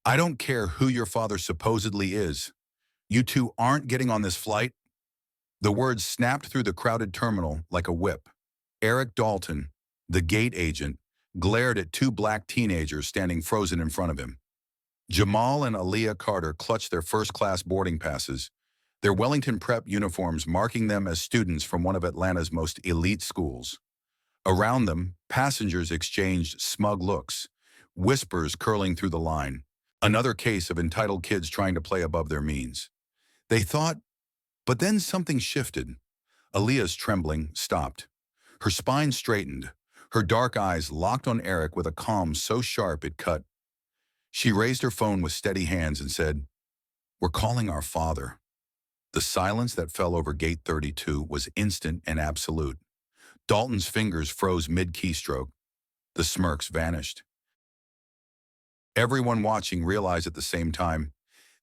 I don't care who your father supposedly is. You two aren't getting on this flight. The words snapped through the crowded terminal like a whip. Eric Dalton, the gate agent, glared at two black teenagers standing frozen in front of him. Jamal and Aaliyah Carter clutched their first-class boarding passes, their Wellington Prep uniforms marking them as students from one of Atlanta's most elite schools. Around them, passengers exchanged smug looks, whispers curling through the line. Another case of entitled kids trying to play above their means. They thought, but then something shifted. Aaliyah's trembling stopped. Her spine straightened, her dark eyes locked on Eric with a calm so sharp it cut. She raised her phone with steady hands and said, "We're calling our father." The silence that fell over gate 32 was instant and absolute. Dalton's fingers froze mid-keystroke. The smirks vanished. Everyone watching realized at the same time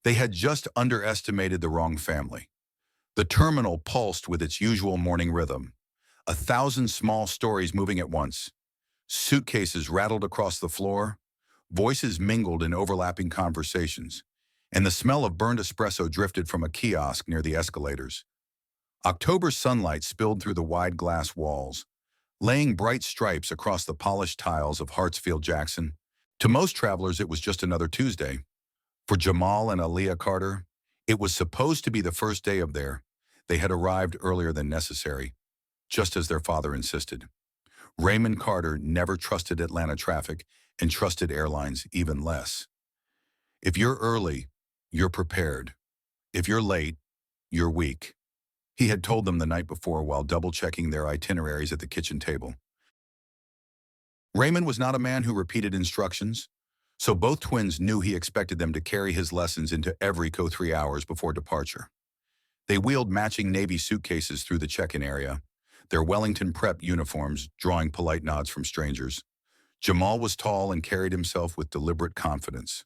they had just underestimated the wrong family. The terminal pulsed with its usual morning rhythm. 1,000 small stories moving at once. Suitcases rattled across the floor. Voices mingled in overlapping conversations. And the smell of burned espresso drifted from a kiosk near the escalators. October sunlight spilled through the wide glass walls, laying bright stripes across the polished tiles of Hartsfield-Jackson. To most travelers, it was just another Tuesday. For Jamal and Aaliyah Carter, it was supposed to be the first day of they had arrived earlier than necessary, just as their father insisted. Raymond Carter never trusted Atlanta traffic and trusted airlines even less. If you're early, you're prepared. If you're late, you're weak. He had told them the night before while double-checking their itineraries at the kitchen table. Raymond was not a man who repeated instructions, so both twins knew he expected them to carry his lessons into every 3 hours before departure. They wheeled matching Navy suitcases through the check-in area, their Wellington Prep uniforms drawing polite nods from strangers. Jamal was tall and carried himself with deliberate confidence,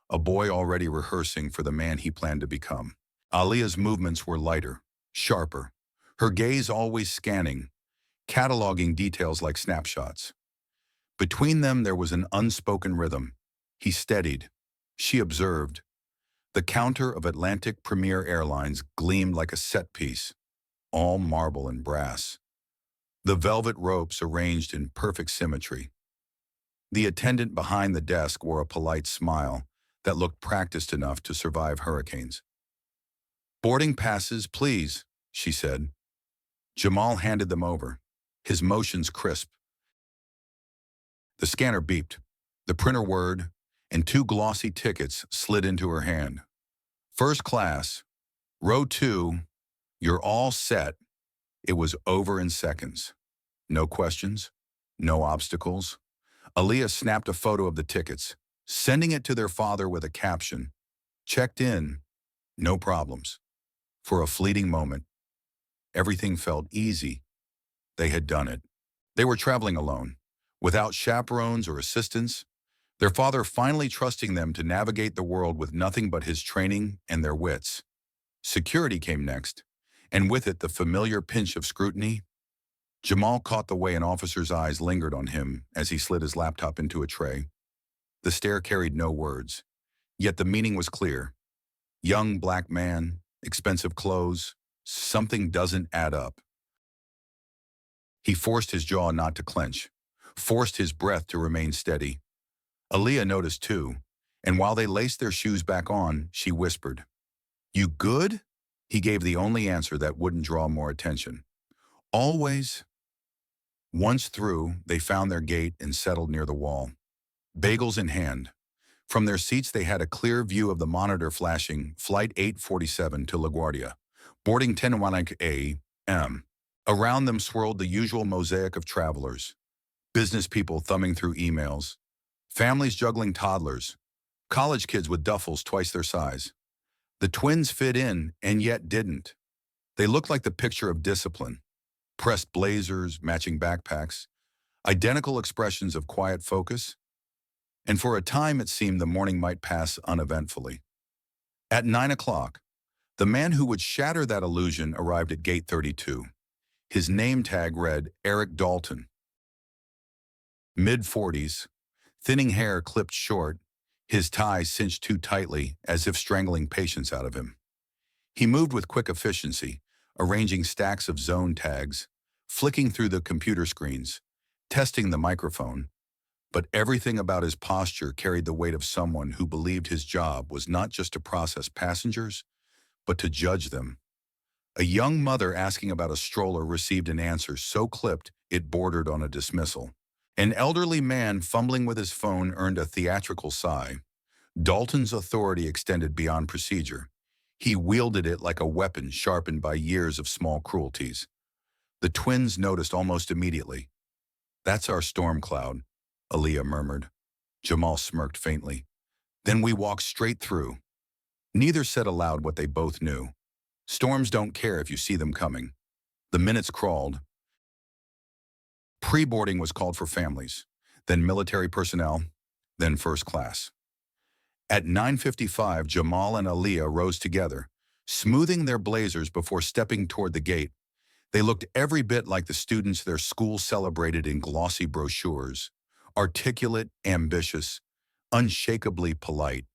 a boy already rehearsing for the man he planned to become. Aaliyah's movements were lighter, sharper, her gaze always scanning, cataloging details like snapshots. Between them there was an unspoken rhythm. He steadied. She observed. The counter of Atlantic Premier Airlines gleamed like a set piece, all marble and brass. The velvet ropes arranged in perfect symmetry. The attendant behind the desk wore a polite smile that looked practiced enough to survive hurricanes. "Boarding passes, please," she said. Jamal handed them over, his motions crisp. The scanner beeped. The printer whirred, and 2 glossy tickets slid into her hand. "First class, row 2, you're all set." It was over in seconds. No questions, no obstacles. Aaliyah snapped a photo of the tickets, sending it to their father with a caption, "Checked in, no problems." For a fleeting moment, everything felt easy. They had done it. They were traveling alone, without chaperones or assistants, their father finally trusting them to navigate the world with nothing but his training and their wits. Security came next, and with it the familiar pinch of scrutiny. Jamal caught the way an officer's eyes lingered on him as he slid his laptop into a tray. The stare carried no words, yet the meaning was clear. Young black man, expensive clothes, something doesn't add up. He forced his jaw not to clench, forced his breath to remain steady. Aaliyah noticed too, and while they laced their shoes back on, she whispered, "You good?" He gave the only answer that wouldn't draw more attention. "Always." Once through, they found their gate and settled near the wall, bagels in hand. From their seats they had a clear view of the monitor flashing Flight 847 to LaGuardia, boarding 10:01 a.m. Around them swirled the usual mosaic of travelers, business people thumbing through emails, families juggling toddlers, college kids with duffels twice their size. The twins fit in and yet didn't. They looked like the picture of discipline. Pressed blazers, matching backpacks, identical expressions of quiet focus. And for a time it seemed the morning might pass uneventfully. At 9 o'clock, the man who would shatter that illusion arrived at gate 32. His name tag read Eric Dalton. Mid-40s, thinning hair clipped short, his tie cinched too tightly, as if strangling patience out of him. He moved with quick efficiency, arranging stacks of zone tags, flicking through the computer screens, testing the microphone. But everything about his posture carried the weight of someone who believed his job was not just to process passengers, but to judge them. A young mother asking about a stroller received an answer so clipped it bordered on a dismissal. An elderly man fumbling with his phone earned a theatrical sigh. Dalton's authority extended beyond procedure. He wielded it like a weapon sharpened by years of small cruelties. The twins noticed almost immediately. "That's our storm cloud," Aaliyah murmured. Jamal smirked faintly. "Then we walked straight through." Neither said aloud what they both knew. Storms don't care if you see them coming. The minutes crawled. Pre-boarding was called for families, then military personnel, then first class. At 9:55, Jamal and Aaliyah rose together, smoothing their blazers before stepping toward the gate. They looked every bit like the students their school celebrated in glossy brochures, articulate, ambitious, unshakably polite.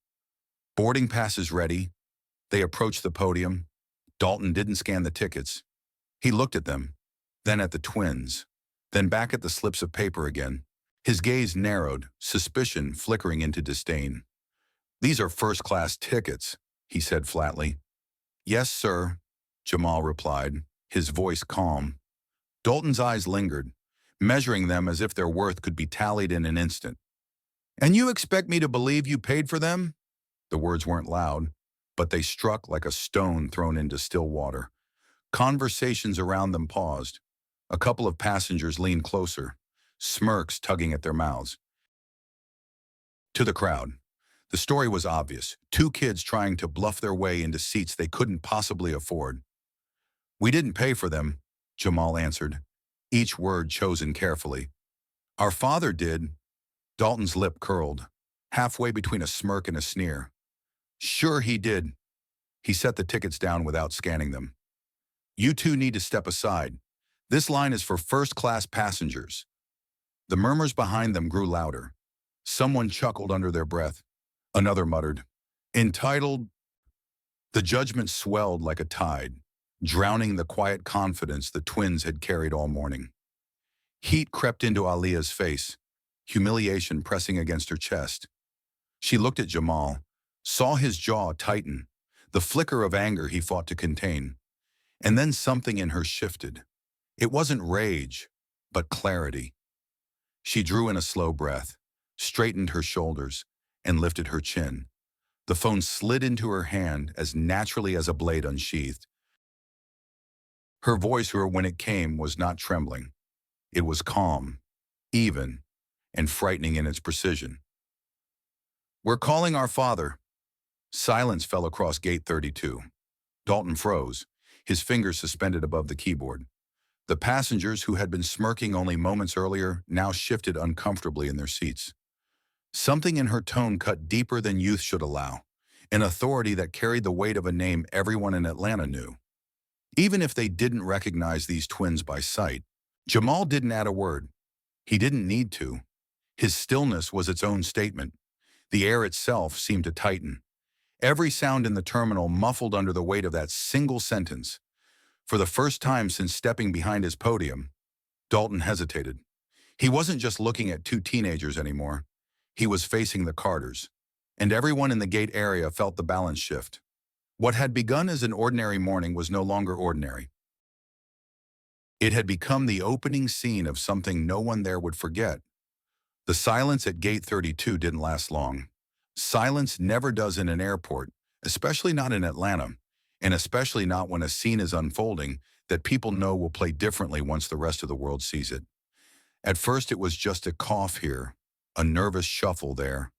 Boarding passes ready, they approached the podium. Dalton didn't scan the tickets. He looked at them, then at the twins, then back at the slips of paper again. His gaze narrowed, suspicion flickering into disdain. "These are first-class tickets," he said flatly. "Yes, sir," Jamal replied, his voice calm. Dalton's eyes lingered, measuring them as if their worth could be tallied in an instant. "And you expect me to believe you paid for them?" The words weren't loud, but they struck like a stone thrown into still water. Conversations around them paused. A couple of passengers leaned closer, smirks tugging at their mouths. To the crowd, the story was obvious. Two kids trying to bluff their way into seats they couldn't possibly afford. "We didn't pay for them," Jamal answered, each word chosen carefully. "Our father did." Dalton's lip curled, halfway between a smirk and a sneer. "Sure he did." He set the tickets down without scanning them. "You two need to step aside. This line is for first-class passengers." The murmurs behind them grew louder. Someone chuckled under their breath. Another muttered, "Entitled." The judgment swelled like a tide, drowning the quiet confidence the twins had carried all morning. Heat crept into Aaliyah's face, humiliation pressing against her chest. She looked at Jamal, saw his jaw tighten, the flicker of anger he fought to contain. And then something in her shifted. It wasn't rage, but clarity. She drew in a slow breath, straightened her shoulders, and lifted her chin. The phone slid into her hand as naturally as a blade unsheathed. Her voice, when it came, was not trembling. It was calm, even, and frightening in its precision. "We're calling our father." Silence fell across gate 32. Dalton froze, his fingers suspended above the keyboard. The passengers who had been smirking only moments earlier now shifted uncomfortably in their seats. Something in her tone cut deeper than youth should allow, an authority that carried the weight of a name everyone in Atlanta knew. Even if they didn't recognize these twins by sight, Jamal didn't add a word. He didn't need to. His stillness was its own statement. The air itself seemed to tighten. Every sound in the terminal muffled under the weight of that single sentence. For the first time since stepping behind his podium, Dalton hesitated. He wasn't just looking at two teenagers anymore. He was facing the Carters, and everyone in the gate area felt the balance shift. What had begun as an ordinary morning was no longer ordinary. It had become the opening scene of something no one there would forget. The silence at gate 32 didn't last long. Silence never does in an airport, especially not in Atlanta, and especially not when a scene is unfolding that people know will play differently once the rest of the world sees it. At first it was just a cough here, a nervous shuffle there,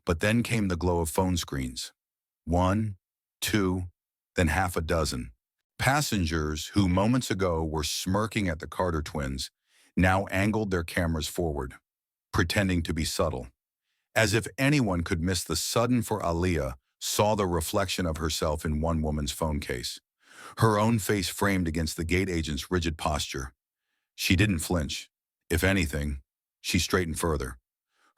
but then came the glow of phone screens. 1, 2, then half a dozen. Passengers who moments ago were smirking at the Carter twins now angled their cameras forward, pretending to be subtle. As if anyone could miss the sudden for Aaliyah saw the reflection of herself in one woman's phone case, her own face framed against the gate agent's rigid posture. She didn't flinch. If anything, she straightened further.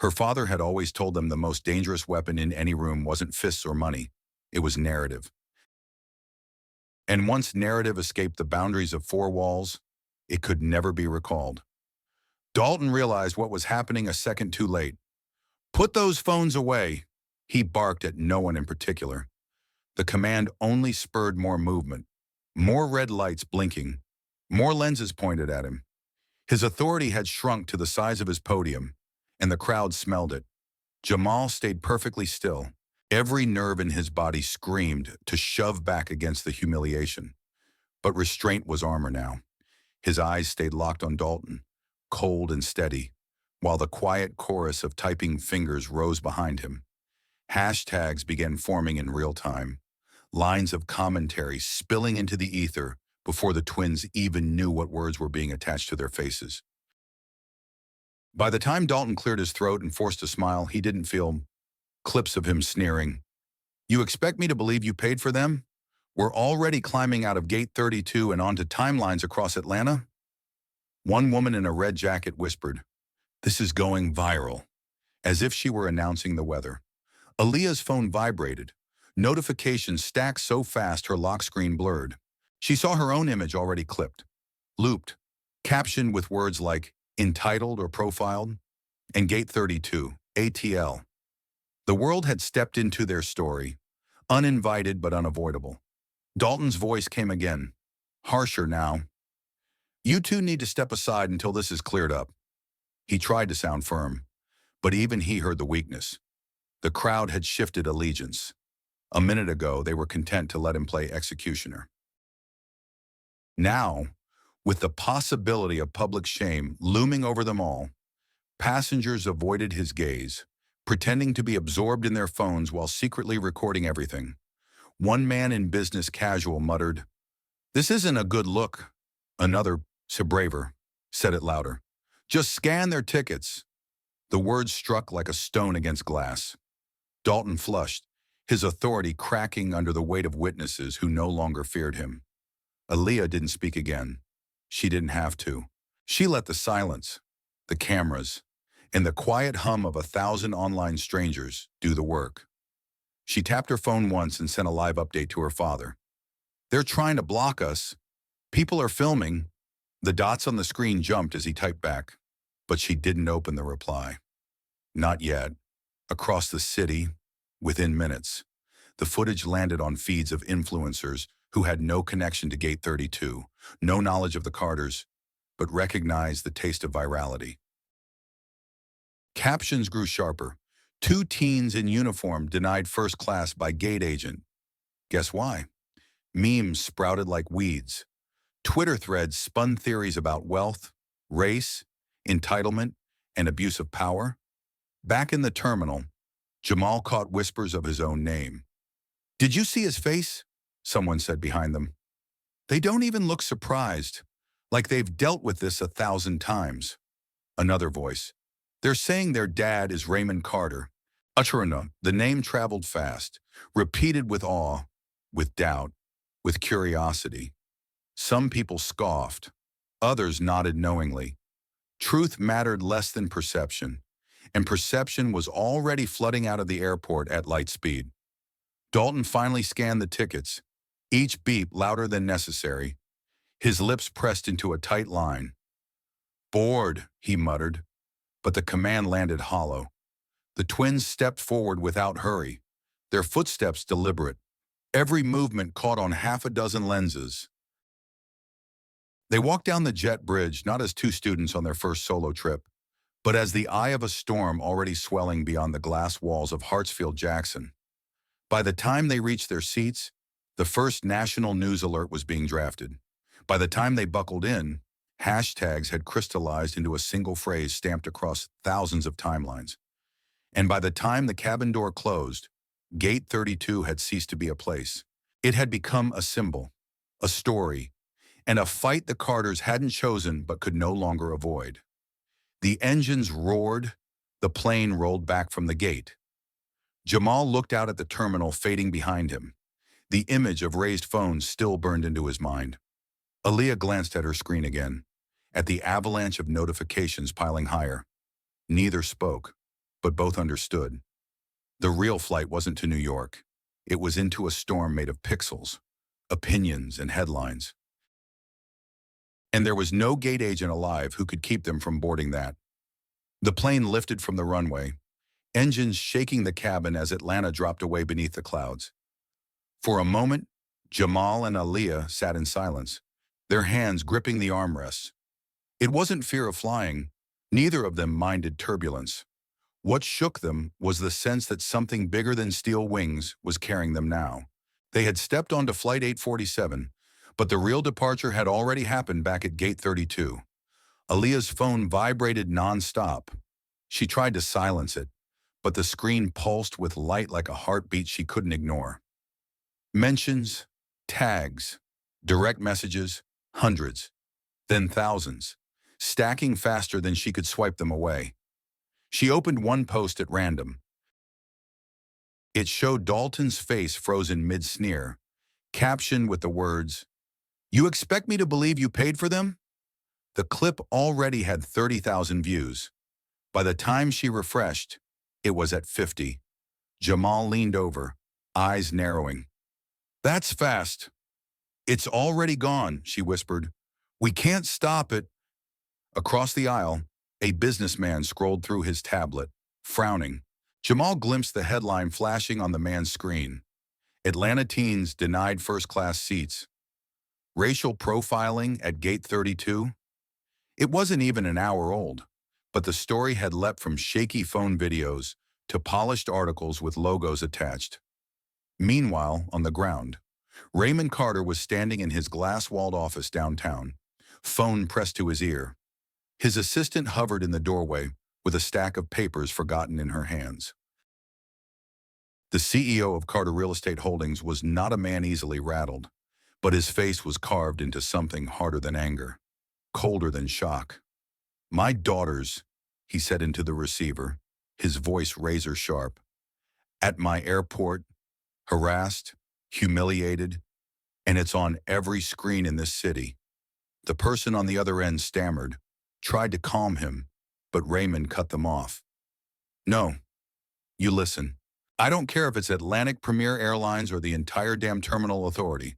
Her father had always told them the most dangerous weapon in any room wasn't fists or money. It was narrative. And once narrative escaped the boundaries of four walls, it could never be recalled. Dalton realized what was happening a second too late. "Put those phones away," he barked at no one in particular. The command only spurred more movement, more red lights blinking, more lenses pointed at him. His authority had shrunk to the size of his podium, and the crowd smelled it. Jamal stayed perfectly still. Every nerve in his body screamed to shove back against the humiliation. But restraint was armor now. His eyes stayed locked on Dalton, cold and steady, while the quiet chorus of typing fingers rose behind him. Hashtags began forming in real time, lines of commentary spilling into the ether before the twins even knew what words were being attached to their faces. By the time Dalton cleared his throat and forced a smile, he didn't feel clips of him sneering. "You expect me to believe you paid for them? We're already climbing out of Gate 32 and onto timelines across Atlanta?" One woman in a red jacket whispered, "This is going viral," as if she were announcing the weather. Aaliyah's phone vibrated. Notifications stacked so fast her lock screen blurred. She saw her own image already clipped, looped, captioned with words like entitled or profiled, and Gate 32, ATL. The world had stepped into their story, uninvited but unavoidable. Dalton's voice came again, harsher now. "You two need to step aside until this is cleared up." He tried to sound firm, but even he heard the weakness. The crowd had shifted allegiance. A minute ago, they were content to let him play executioner. Now, with the possibility of public shame looming over them all, passengers avoided his gaze, pretending to be absorbed in their phones while secretly recording everything. One man in business casual muttered, "This isn't a good look." Another, braver, said it louder, "Just scan their tickets." The words struck like a stone against glass. Dalton flushed, his authority cracking under the weight of witnesses who no longer feared him. Aaliyah didn't speak again. She didn't have to. She let the silence, the cameras, and the quiet hum of 1,000 online strangers do the work. She tapped her phone once and sent a live update to her father. "They're trying to block us. People are filming." The dots on the screen jumped as he typed back, but she didn't open the reply. Not yet. Across the city, within minutes, the footage landed on feeds of influencers who had no connection to Gate 32, no knowledge of the Carters, but recognized the taste of virality. Captions grew sharper. "Two teens in uniform denied first class by gate agent." Guess why? Memes sprouted like weeds. Twitter threads spun theories about wealth, race, entitlement, and abuse of power. Back in the terminal, Jamal caught whispers of his own name. "Did you see his face?" someone said behind them. "They don't even look surprised, like they've dealt with this 1,000 times." Another voice. "They're saying their dad is Raymond Carter." Utrana, the name traveled fast, repeated with awe, with doubt, with curiosity. Some people scoffed. Others nodded knowingly. Truth mattered less than perception, and perception was already flooding out of the airport at light speed. Dalton finally scanned the tickets, each beep louder than necessary, his lips pressed into a tight line. "Bored," he muttered, but the command landed hollow. The twins stepped forward without hurry, their footsteps deliberate, every movement caught on half a dozen lenses. They walked down the jet bridge not as two students on their first solo trip, but as the eye of a storm already swelling beyond the glass walls of Hartsfield-Jackson. By the time they reached their seats, the first national news alert was being drafted. By the time they buckled in, hashtags had crystallized into a single phrase stamped across thousands of timelines. And by the time the cabin door closed, Gate 32 had ceased to be a place. It had become a symbol, a story, and a fight the Carters hadn't chosen but could no longer avoid. The engines roared, the plane rolled back from the gate. Jamal looked out at the terminal fading behind him. The image of raised phones still burned into his mind. Aaliyah glanced at her screen again, at the avalanche of notifications piling higher. Neither spoke. but both understood. The real flight wasn't to New York. It was into a storm made of pixels, opinions, and headlines. And there was no gate agent alive who could keep them from boarding that. The plane lifted from the runway, engines shaking the cabin as Atlanta dropped away beneath the clouds. For a moment, Jamal and Aaliyah sat in silence, their hands gripping the armrests. It wasn't fear of flying. Neither of them minded turbulence. What shook them was the sense that something bigger than steel wings was carrying them now. They had stepped onto Flight 847, but the real departure had already happened back at Gate 32. Aaliyah's phone vibrated nonstop. She tried to silence it, but the screen pulsed with light like a heartbeat she couldn't ignore. Mentions, tags, direct messages, hundreds, then thousands, stacking faster than she could swipe them away. She opened one post at random. It showed Dalton's face frozen mid-sneer, captioned with the words, "You expect me to believe you paid for them?" The clip already had 30,000 views. By the time she refreshed, it was at 50. Jamal leaned over, eyes narrowing. "That's fast. It's already gone," she whispered. "We can't stop it." Across the aisle, a businessman scrolled through his tablet, frowning. Jamal glimpsed the headline flashing on the man's screen. Atlanta teens denied first-class seats. Racial profiling at Gate 32? It wasn't even an hour old, but the story had leapt from shaky phone videos to polished articles with logos attached. Meanwhile, on the ground, Raymond Carter was standing in his glass-walled office downtown, phone pressed to his ear. His assistant hovered in the doorway with a stack of papers forgotten in her hands. The CEO of Carter Real Estate Holdings was not a man easily rattled, but his face was carved into something harder than anger, colder than shock. "My daughters," he said into the receiver, his voice razor sharp, "at my airport, harassed, humiliated, and it's on every screen in this city." The person on the other end stammered, tried to calm him, but Raymond cut them off. "No, you listen. I don't care if it's Atlantic Premier Airlines or the entire damn terminal authority.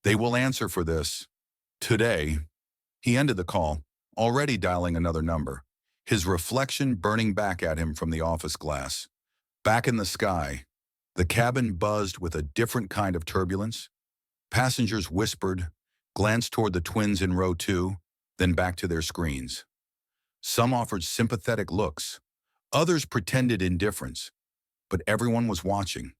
They will answer for this. Today." He ended the call, already dialing another number, his reflection burning back at him from the office glass. Back in the sky, the cabin buzzed with a different kind of turbulence. Passengers whispered, glanced toward the twins in row 2, then back to their screens. Some offered sympathetic looks. Others pretended indifference. But everyone was watching.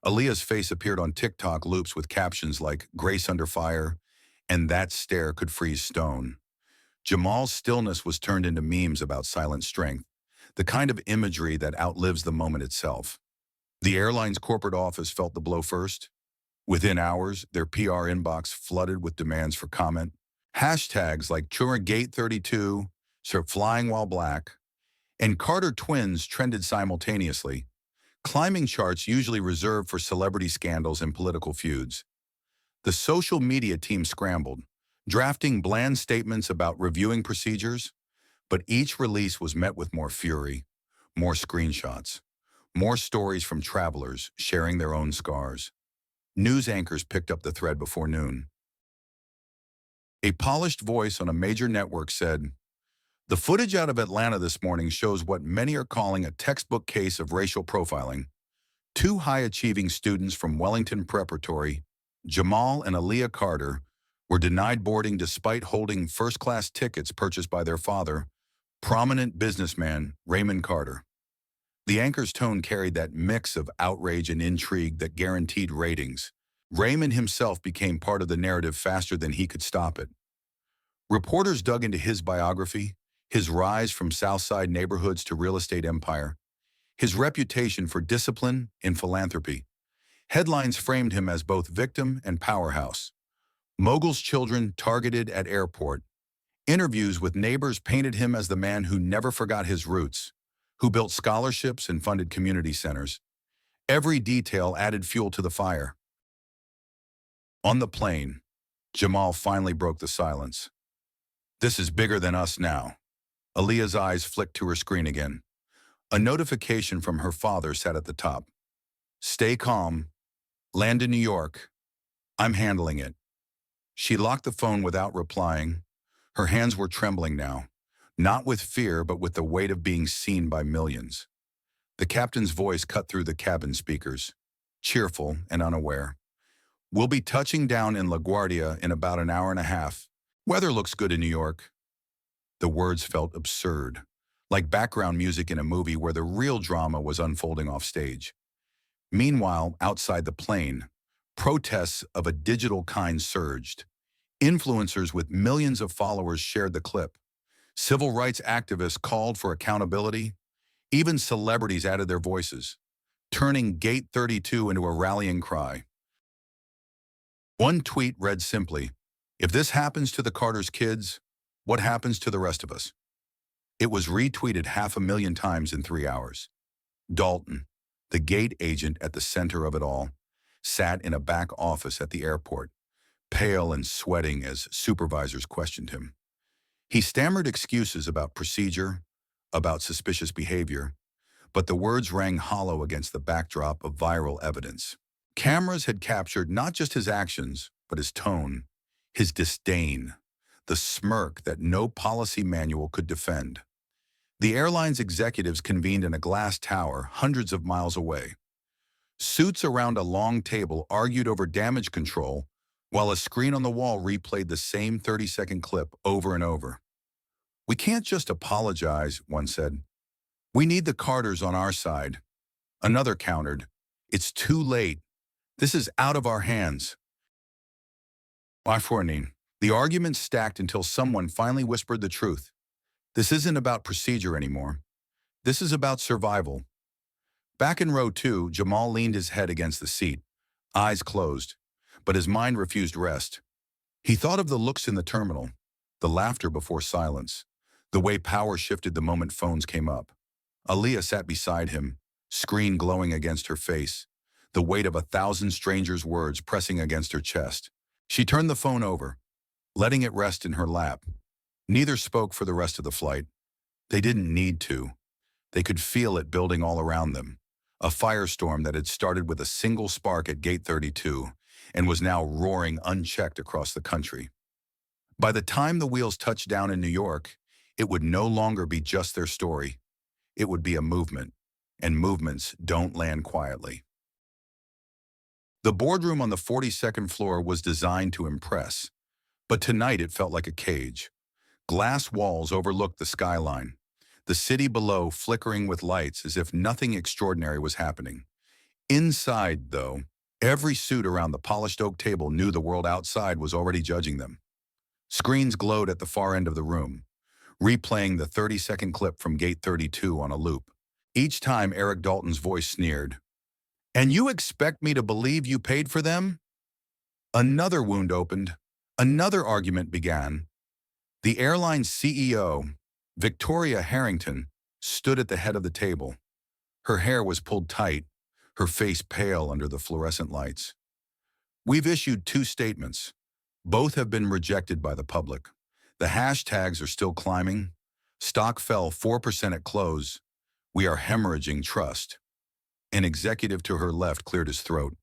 Aaliyah's face appeared on TikTok loops with captions like "Grace under fire," and "That stare could freeze stone." Jamal's stillness was turned into memes about silent strength, the kind of imagery that outlives the moment itself. The airline's corporate office felt the blow first. Within hours, their PR inbox flooded with demands for comment. Hashtags like #Gate32, Sir Flying While Black, and Carter Twins trended simultaneously, climbing charts usually reserved for celebrity scandals and political feuds. The social media team scrambled, drafting bland statements about reviewing procedures, but each release was met with more fury, more screenshots, more stories from travelers sharing their own scars. News anchors picked up the thread before noon. A polished voice on a major network said, "The footage out of Atlanta this morning shows what many are calling a textbook case of racial profiling. Two high-achieving students from Wellington Preparatory, Jamal and Aaliyah Carter, were denied boarding despite holding first-class tickets purchased by their father, prominent businessman Raymond Carter." The anchor's tone carried that mix of outrage and intrigue that guaranteed ratings. Raymond himself became part of the narrative faster than he could stop it. Reporters dug into his biography, his rise from Southside neighborhoods to real estate empire, his reputation for discipline and philanthropy. Headlines framed him as both victim and powerhouse. Mogul's children targeted at airport. Interviews with neighbors painted him as the man who never forgot his roots, who built scholarships and funded community centers. Every detail added fuel to the fire. On the plane, Jamal finally broke the silence. "This is bigger than us now." Aaliyah's eyes flicked to her screen again. A notification from her father sat at the top. Stay calm. Land in New York. I'm handling it. She locked the phone without replying. Her hands were trembling now, not with fear but with the weight of being seen by millions. The captain's voice cut through the cabin speakers, cheerful and unaware. We'll be touching down in LaGuardia in about an hour and a half. Weather looks good in New York. The words felt absurd, like background music in a movie where the real drama was unfolding off stage. Meanwhile, outside the plane, protests of a digital kind surged. Influencers with millions of followers shared the clip. Civil rights activists called for accountability. Even celebrities added their voices, turning Gate 32 into a rallying cry. One tweet read simply, "If this happens to the Carter's kids, what happens to the rest of us?" It was retweeted 500,000 times in 3 hours. Dalton, the gate agent at the center of it all, sat in a back office at the airport, pale and sweating as supervisors questioned him. He stammered excuses about procedure, about suspicious behavior, but the words rang hollow against the backdrop of viral evidence. Cameras had captured not just his actions, but his tone, his disdain, the smirk that no policy manual could defend. The airline's executives convened in a glass tower hundreds of miles away. Suits around a long table argued over damage control, while a screen on the wall replayed the same 30-second clip over and over. "We can't just apologize," one said. "We need the Carters on our side." Another countered, "It's too late. This is out of our hands." The argument stacked until someone finally whispered the truth. "This isn't about procedure anymore. This is about survival." Back in row 2, Jamal leaned his head against the seat, eyes closed, but his mind refused rest. He thought of the looks in the terminal, the laughter before silence, the way power shifted the moment phones came up. Aaliyah sat beside him, screen glowing against her face, the weight of 1,000 strangers' words pressing against her chest. She turned the phone over, letting it rest in her lap. Neither spoke for the rest of the flight. They didn't need to. They could feel it building all around them, a firestorm that had started with a single spark at Gate 32 and was now roaring unchecked across the country. By the time the wheels touched down in New York, it would no longer be just their story. It would be a movement, and movements don't land quietly. The boardroom on the 42nd floor was designed to impress, but tonight it felt like a cage. Glass walls overlooked the skyline, the city below flickering with lights as if nothing extraordinary was happening. Inside, though, every suit around the polished oak table knew the world outside was already judging them. Screens glowed at the far end of the room, replaying the 30-second clip from Gate 32 on a loop. Each time Eric Dalton's voice sneered, "And you expect me to believe you paid for them?" Another wound opened. Another argument began. The airline's CEO, Victoria Harrington, stood at the head of the table. Her hair was pulled tight, her face pale under the fluorescent lights. "We've issued 2 statements. Both have been rejected by the public. The hashtags are still climbing. Stock fell 4% at close. We are hemorrhaging trust." An executive to her left cleared his throat.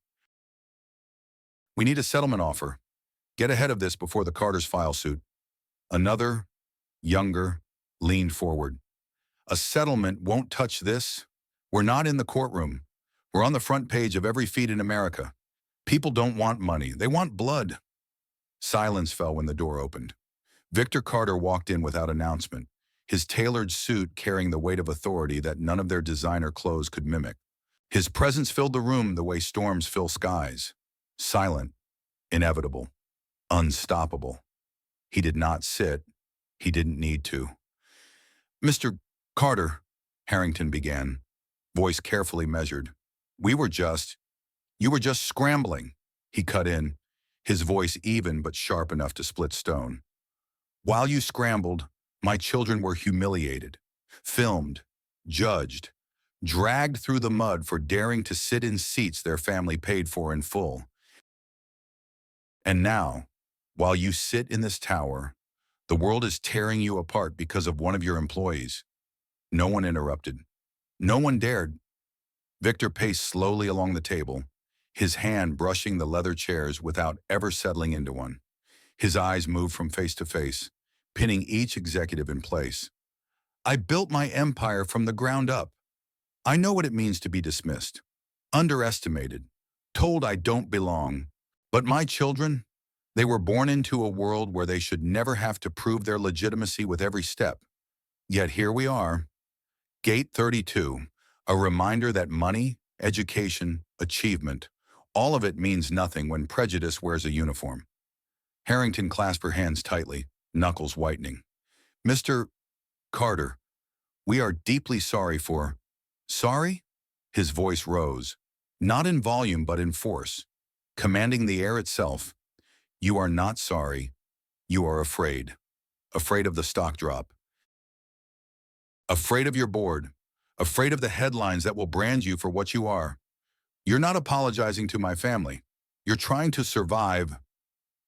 "We need a settlement offer. Get ahead of this before the Carters file suit." Another, younger, leaned forward. "A settlement won't touch this. We're not in the courtroom. We're on the front page of every feed in America. People don't want money. They want blood." Silence fell when the door opened. Victor Carter walked in without announcement, his tailored suit carrying the weight of authority that none of their designer clothes could mimic. His presence filled the room the way storms fill skies. Silent, inevitable, unstoppable. He did not sit. He didn't need to. "Mr. Carter," Harrington began, voice carefully measured. You were just scrambling," he cut in, his voice even but sharp enough to split stone. "While you scrambled, my children were humiliated, filmed, judged, dragged through the mud for daring to sit in seats their family paid for in full. And now, while you sit in this tower, the world is tearing you apart because of one of your employees." No one interrupted. No one dared. Victor paced slowly along the table, his hand brushing the leather chairs without ever settling into one. His eyes moved from face to face, pinning each executive in place. I built my empire from the ground up. I know what it means to be dismissed, underestimated, told I don't belong. But my children, they were born into a world where they should never have to prove their legitimacy with every step. Yet here we are, Gate 32, a reminder that money, education, achievement, all of it means nothing when prejudice wears a uniform. Harrington clasped her hands tightly, knuckles whitening. Mr. Carter, we are deeply sorry for... Sorry? His voice rose, not in volume but in force, commanding the air itself. You are not sorry. You are afraid. Afraid of the stock drop. Afraid of your board. Afraid of the headlines that will brand you for what you are. You're not apologizing to my family. You're trying to survive.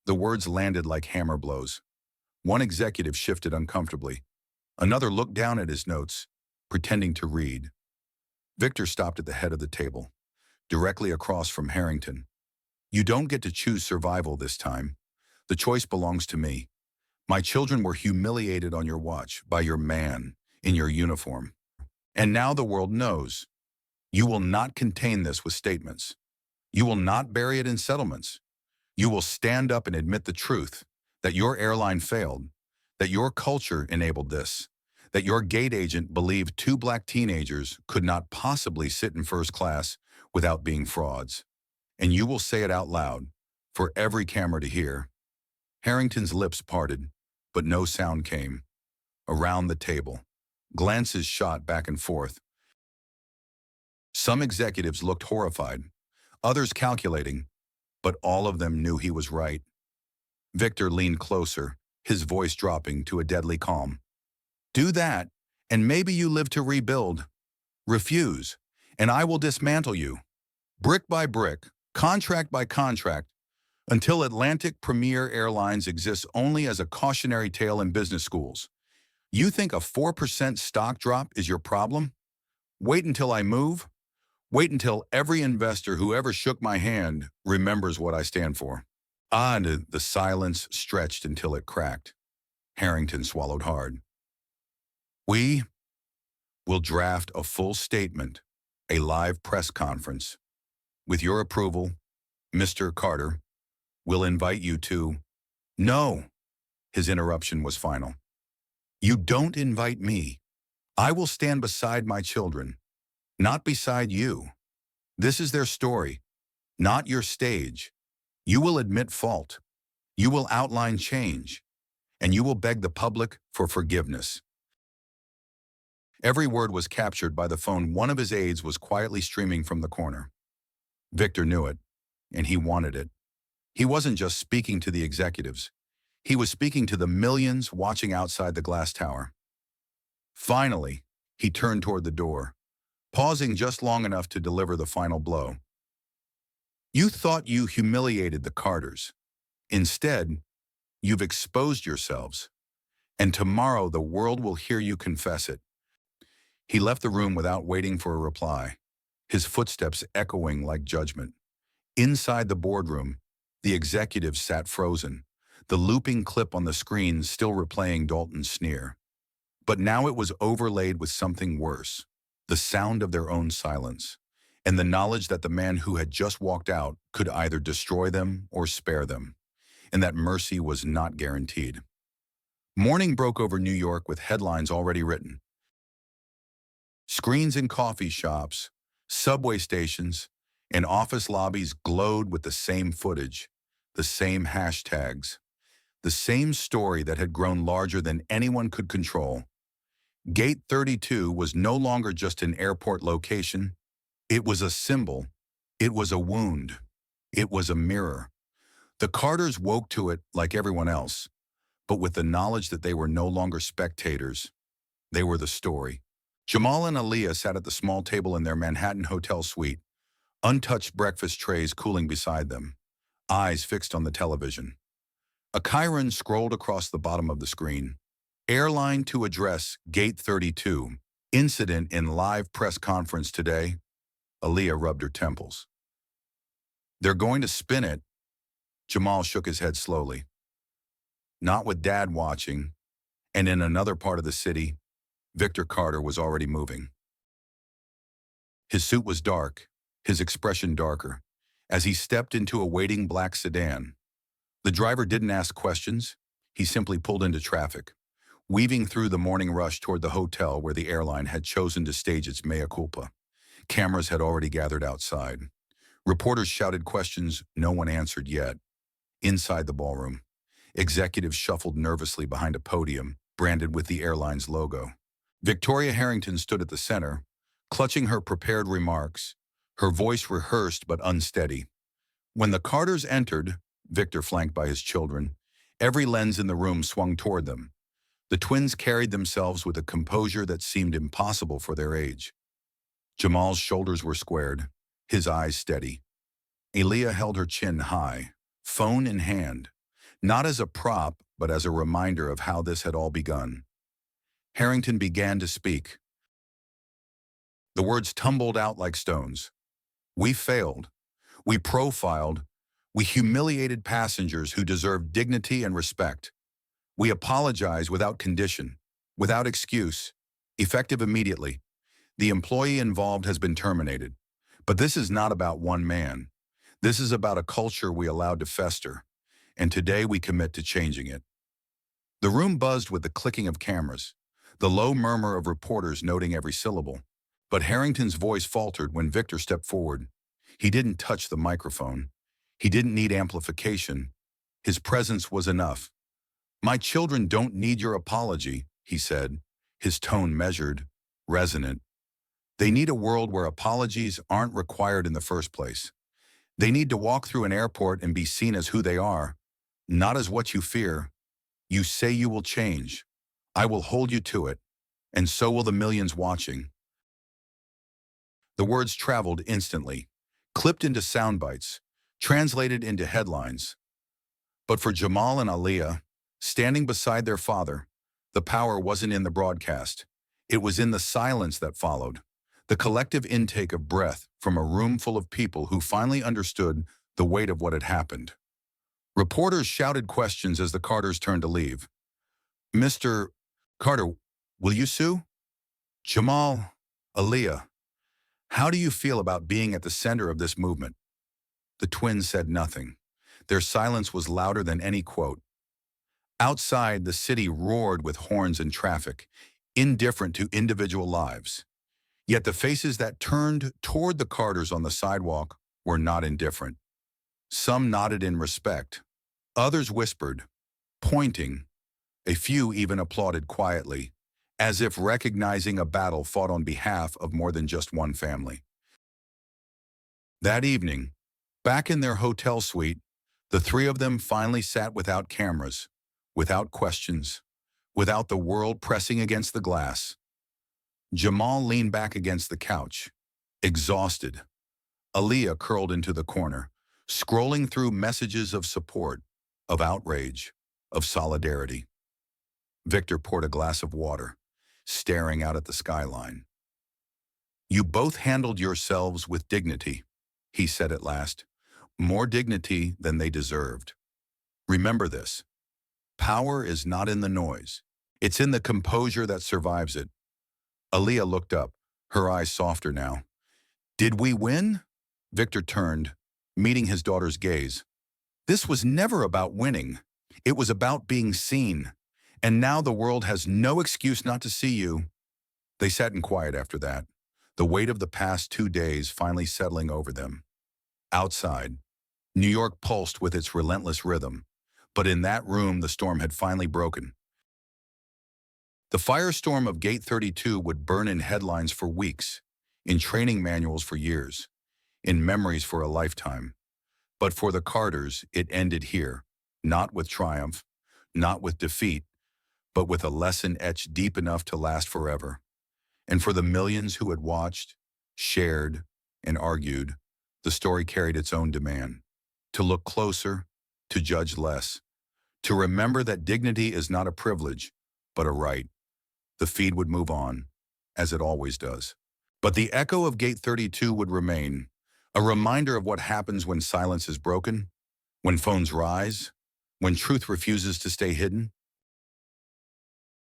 The words landed like hammer blows. One executive shifted uncomfortably. Another looked down at his notes, pretending to read. Victor stopped at the head of the table, directly across from Harrington. You don't get to choose survival this time. The choice belongs to me. My children were humiliated on your watch by your man in your uniform. And now the world knows. You will not contain this with statements. You will not bury it in settlements. You will stand up and admit the truth, that your airline failed, that your culture enabled this, that your gate agent believed two black teenagers could not possibly sit in first class without being frauds. And you will say it out loud, for every camera to hear. Harrington's lips parted, but no sound came. Around the table, glances shot back and forth. Some executives looked horrified, others calculating, but all of them knew he was right. Victor leaned closer, his voice dropping to a deadly calm. Do that, and maybe you live to rebuild. Refuse, and I will dismantle you, brick by brick, contract by contract, until Atlantic Premier Airlines exists only as a cautionary tale in business schools. You think a 4% stock drop is your problem? Wait until I move. Wait until every investor who ever shook my hand remembers what I stand for. And the silence stretched until it cracked. Harrington swallowed hard. We will draft a full statement, a live press conference. With your approval, Mr. Carter, we'll invite you to... No, his interruption was final. You don't invite me. I will stand beside my children, not beside you. This is their story, not your stage. You will admit fault. You will outline change. And you will beg the public for forgiveness. Every word was captured by the phone one of his aides was quietly streaming from the corner. Victor knew it, and he wanted it. He wasn't just speaking to the executives. He was speaking to the millions watching outside the glass tower. Finally, he turned toward the door, pausing just long enough to deliver the final blow. You thought you humiliated the Carters. Instead, you've exposed yourselves, and tomorrow the world will hear you confess it. He left the room without waiting for a reply, his footsteps echoing like judgment. Inside the boardroom, the executives sat frozen, the looping clip on the screen still replaying Dalton's sneer. But now it was overlaid with something worse, the sound of their own silence, and the knowledge that the man who had just walked out could either destroy them or spare them, and that mercy was not guaranteed. Morning broke over New York with headlines already written. Screens in coffee shops, subway stations, and office lobbies glowed with the same footage, the same hashtags, the same story that had grown larger than anyone could control. Gate 32 was no longer just an airport location. It was a symbol. It was a wound. It was a mirror. The Carters woke to it like everyone else, but with the knowledge that they were no longer spectators. They were the story. Jamal and Aaliyah sat at the small table in their Manhattan hotel suite, untouched breakfast trays cooling beside them, eyes fixed on the television. A chyron scrolled across the bottom of the screen. Airline to address Gate 32. Incident in live press conference today. Aaliyah rubbed her temples. They're going to spin it. Jamal shook his head slowly. Not with Dad watching. And in another part of the city, Victor Carter was already moving. His suit was dark, his expression darker, as he stepped into a waiting black sedan. The driver didn't ask questions. He simply pulled into traffic, weaving through the morning rush toward the hotel where the airline had chosen to stage its mea culpa. Cameras had already gathered outside. Reporters shouted questions no one answered yet. Inside the ballroom, executives shuffled nervously behind a podium branded with the airline's logo. Victoria Harrington stood at the center, clutching her prepared remarks, her voice rehearsed but unsteady. When the Carters entered, Victor flanked by his children, every lens in the room swung toward them. The twins carried themselves with a composure that seemed impossible for their age. Jamal's shoulders were squared, his eyes steady. Aaliyah held her chin high, phone in hand, not as a prop, but as a reminder of how this had all begun. Harrington began to speak. The words tumbled out like stones. We failed. We profiled. We humiliated passengers who deserved dignity and respect. We apologize without condition, without excuse, effective immediately. The employee involved has been terminated. But this is not about one man. This is about a culture we allowed to fester, and today we commit to changing it. The room buzzed with the clicking of cameras, the low murmur of reporters noting every syllable. But Harrington's voice faltered when Victor stepped forward. He didn't touch the microphone. He didn't need amplification. His presence was enough. My children don't need your apology, he said, his tone measured, resonant. They need a world where apologies aren't required in the first place. They need to walk through an airport and be seen as who they are, not as what you fear. You say you will change. I will hold you to it, and so will the millions watching. The words traveled instantly, clipped into sound bites, translated into headlines. But for Jamal and Aaliyah, standing beside their father, the power wasn't in the broadcast. It was in the silence that followed, the collective intake of breath from a room full of people who finally understood the weight of what had happened. Reporters shouted questions as the Carters turned to leave. Mr. Carter, will you sue? Jamal, Aaliyah, how do you feel about being at the center of this movement? The twins said nothing. Their silence was louder than any quote. Outside, the city roared with horns and traffic, indifferent to individual lives. Yet the faces that turned toward the Carters on the sidewalk were not indifferent. Some nodded in respect. Others whispered, pointing. A few even applauded quietly, as if recognizing a battle fought on behalf of more than just one family. That evening, back in their hotel suite, the three of them finally sat without cameras, without questions, without the world pressing against the glass. Jamal leaned back against the couch, exhausted. Aaliyah curled into the corner, scrolling through messages of support, of outrage, of solidarity. Victor poured a glass of water, staring out at the skyline. You both handled yourselves with dignity, he said at last, more dignity than they deserved. Remember this. Power is not in the noise. It's in the composure that survives it. Aaliyah looked up, her eyes softer now. Did we win? Victor turned, meeting his daughter's gaze. This was never about winning. It was about being seen. And now the world has no excuse not to see you. They sat in quiet after that, the weight of the past 2 days finally settling over them. Outside, New York pulsed with its relentless rhythm, but in that room the storm had finally broken. The firestorm of Gate 32 would burn in headlines for weeks, in training manuals for years, in memories for a lifetime. But for the Carters, it ended here, not with triumph, not with defeat, but with a lesson etched deep enough to last forever. And for the millions who had watched, shared, and argued, the story carried its own demand. To look closer, to judge less, to remember that dignity is not a privilege, but a right. The feed would move on, as it always does. But the echo of Gate 32 would remain, a reminder of what happens when silence is broken, when phones rise, when truth refuses to stay hidden.